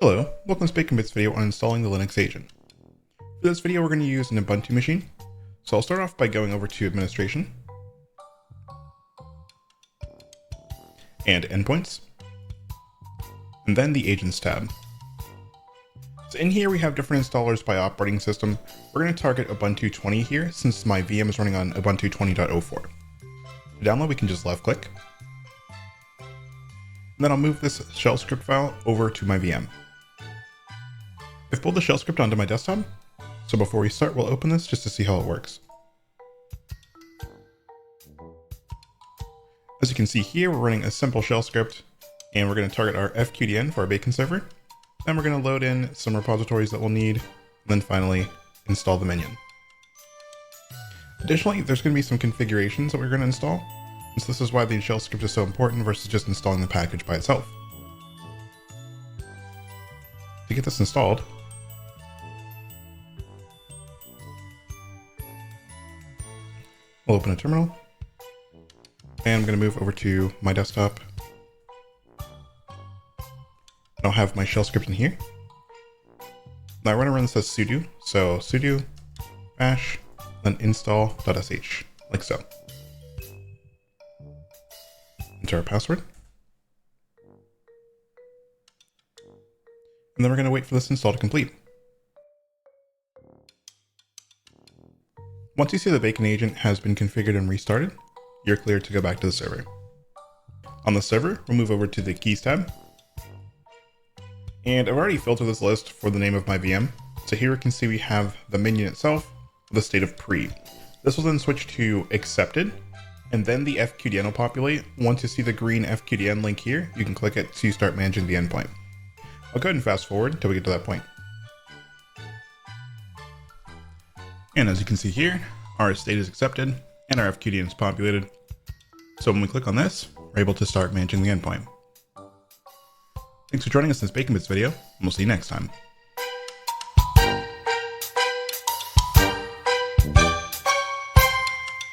Hello, welcome to this baconbits video on installing the Linux agent. For this video we're going to use an Ubuntu machine, so I'll start off by going over to administration and endpoints, and then the agents tab. So in here we have different installers by operating system. We're going to target Ubuntu 20 here since my VM is running on Ubuntu 20.04. To download we can just left click, and then I'll move this shell script file over to my VM. I've pulled the shell script onto my desktop, so before we start we'll open this just to see how it works. As you can see here, we're running a simple shell script, and we're going to target our fqdn for our bacon server. Then we're going to load in some repositories that we'll need, and then finally install the minion. Additionally, there's going to be some configurations that we're going to install, so this is why the shell script is so important versus just installing the package by itself. To get this installed, we'll open a terminal, and I'm going to move over to my desktop. I'll have my shell script in here. Now I want to run this as sudo, so sudo bash then install.sh, like so. Enter our password. And then we're going to wait for this install to complete. Once you see the Bacon agent has been configured and restarted, you're clear to go back to the server. On the server, we'll move over to the keys tab. And I've already filtered this list for the name of my VM. So here we can see we have the minion itself with a state of pre. This will then switch to accepted, and then the fqdn will populate. Once you see the green fqdn link here, you can click it to start managing the endpoint. I'll go ahead and fast forward until we get to that point. And as you can see here, our state is accepted and our fqdn is populated. So when we click on this, we're able to start managing the endpoint. Thanks for joining us in this baconbits video, and we'll see you next time.